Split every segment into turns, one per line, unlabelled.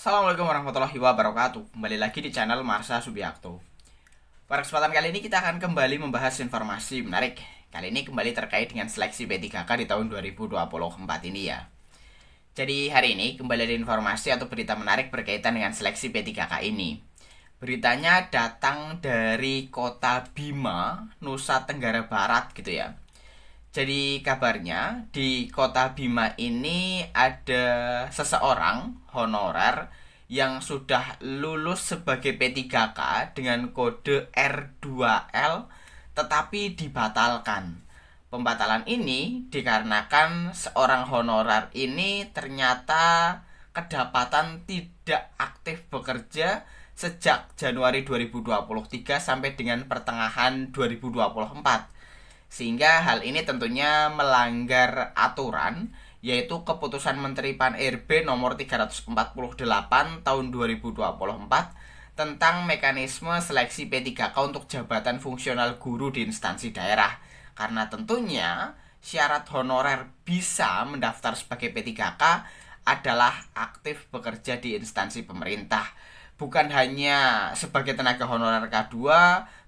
Assalamualaikum warahmatullahi wabarakatuh. Kembali lagi di channel Marsha Subiakto. Pada kesempatan kali ini kita akan kembali membahas informasi menarik. Kali ini kembali terkait dengan seleksi P3K di tahun 2024 ini ya. Jadi hari ini kembali ada informasi atau berita menarik berkaitan dengan seleksi P3K ini. Beritanya datang dari kota Bima, Nusa Tenggara Barat gitu ya. Jadi kabarnya di kota Bima ini ada seseorang honorer yang sudah lulus sebagai P3K dengan kode R2L tetapi dibatalkan. Pembatalan ini dikarenakan seorang honorer ini ternyata kedapatan tidak aktif bekerja sejak Januari 2023 sampai dengan pertengahan 2024. Sehingga hal ini tentunya melanggar aturan, yaitu Keputusan Menteri Pan-RB nomor 348 tahun 2024 tentang mekanisme seleksi P3K untuk jabatan fungsional guru di instansi daerah. Karena tentunya syarat honorer bisa mendaftar sebagai P3K adalah aktif bekerja di instansi pemerintah. Bukan hanya sebagai tenaga honorer K2,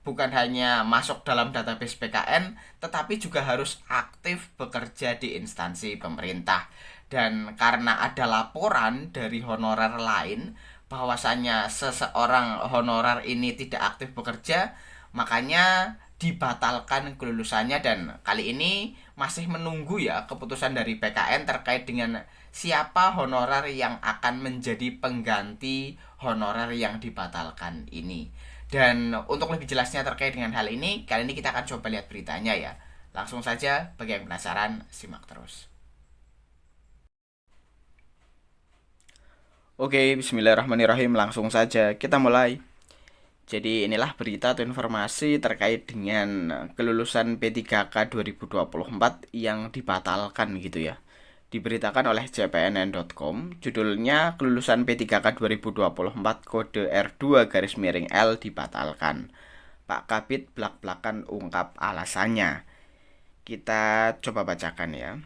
bukan hanya masuk dalam database PKN, tetapi juga harus aktif bekerja di instansi pemerintah. Dan karena ada laporan dari honorer lain bahwasanya seseorang honorer ini tidak aktif bekerja, makanya dibatalkan kelulusannya, dan kali ini masih menunggu ya keputusan dari PKN terkait dengan siapa honorer yang akan menjadi pengganti honorer yang dibatalkan ini. Dan untuk lebih jelasnya terkait dengan hal ini, kali ini kita akan coba lihat beritanya ya. Langsung saja, bagi yang penasaran, simak terus. Oke, bismillahirrahmanirrahim. Langsung saja kita mulai. Jadi inilah berita atau informasi terkait dengan kelulusan P3K 2024 yang dibatalkan gitu ya. Diberitakan oleh cpnn.com, judulnya kelulusan P3K 2024 kode R2-L dibatalkan. Pak Kabid blak-blakan ungkap alasannya. Kita coba bacakan ya.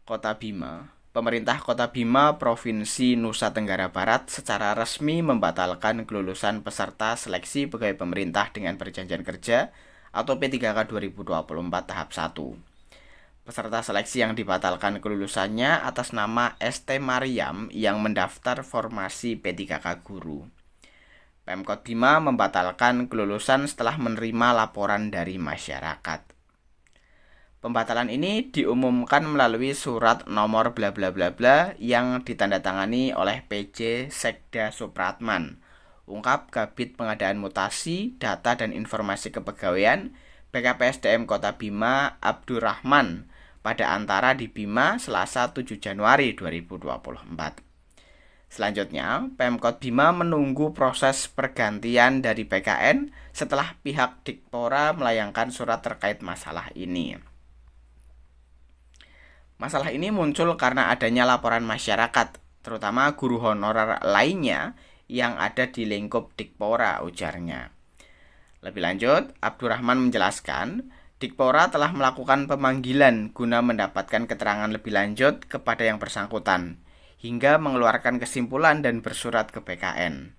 Kota Bima. Pemerintah Kota Bima, Provinsi Nusa Tenggara Barat secara resmi membatalkan kelulusan peserta seleksi pegawai pemerintah dengan perjanjian kerja atau P3K 2024 tahap 1. Peserta seleksi yang dibatalkan kelulusannya atas nama ST Mariam yang mendaftar formasi P3K guru. Pemkot Bima membatalkan kelulusan setelah menerima laporan dari masyarakat. Pembatalan ini diumumkan melalui surat nomor bla bla bla bla yang ditandatangani oleh PJ Sekda Supratman, ungkap Kabid Pengadaan Mutasi, Data dan Informasi Kepegawaian BKPSDM Kota Bima Abdurrahman pada antara di Bima Selasa 7 Januari 2024. Selanjutnya, Pemkot Bima menunggu proses pergantian dari PKN setelah pihak Dikpora melayangkan surat terkait masalah ini. Masalah ini muncul karena adanya laporan masyarakat, terutama guru honorer lainnya yang ada di lingkup Dikpora, ujarnya. Lebih lanjut, Abdurrahman menjelaskan, Dikpora telah melakukan pemanggilan guna mendapatkan keterangan lebih lanjut kepada yang bersangkutan, hingga mengeluarkan kesimpulan dan bersurat ke PKN.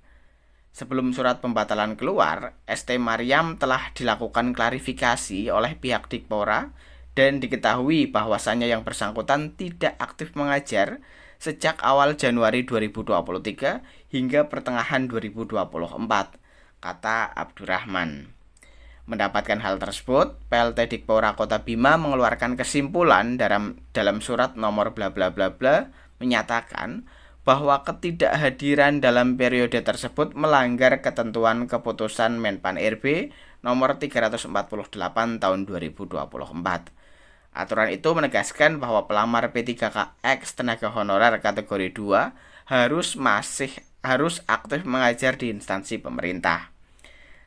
Sebelum surat pembatalan keluar, ST Mariam telah dilakukan klarifikasi oleh pihak Dikpora dan diketahui bahwasannya yang bersangkutan tidak aktif mengajar sejak awal Januari 2023 hingga pertengahan 2024, kata Abdurrahman. Mendapatkan hal tersebut, PLT Dikpora Kota Bima mengeluarkan kesimpulan dalam surat nomor bla bla bla bla menyatakan bahwa ketidakhadiran dalam periode tersebut melanggar ketentuan keputusan Menpan RB nomor 348 tahun 2024. Aturan itu menegaskan bahwa pelamar P3K X tenaga honorer kategori 2 harus aktif mengajar di instansi pemerintah.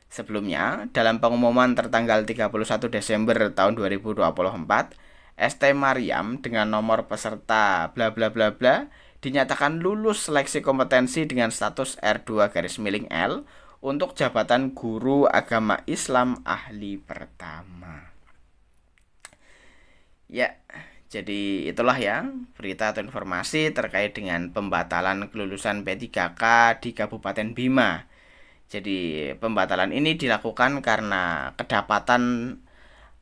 Sebelumnya, dalam pengumuman tertanggal 31 Desember tahun 2024, ST Mariam dengan nomor peserta bla bla bla bla dinyatakan lulus seleksi kompetensi dengan status R2-L untuk jabatan guru agama Islam ahli pertama. Ya, Jadi itulah ya berita atau informasi terkait dengan pembatalan kelulusan P3K di Kabupaten Bima. Jadi pembatalan ini dilakukan karena kedapatan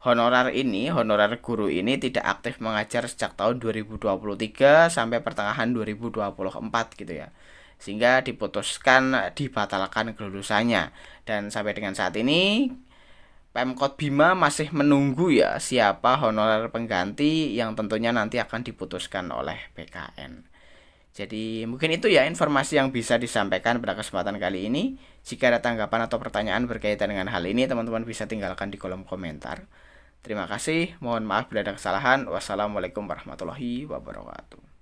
honorer guru ini tidak aktif mengajar sejak tahun 2023 sampai pertengahan 2024 gitu ya. Sehingga diputuskan dibatalkan kelulusannya. Dan sampai dengan saat ini Pemkot Bima masih menunggu ya siapa honorer pengganti yang tentunya nanti akan diputuskan oleh BKN. Jadi mungkin itu ya informasi yang bisa disampaikan pada kesempatan kali ini. Jika ada tanggapan atau pertanyaan berkaitan dengan hal ini, teman-teman bisa tinggalkan di kolom komentar. Terima kasih, mohon maaf bila ada kesalahan. Wassalamualaikum warahmatullahi wabarakatuh.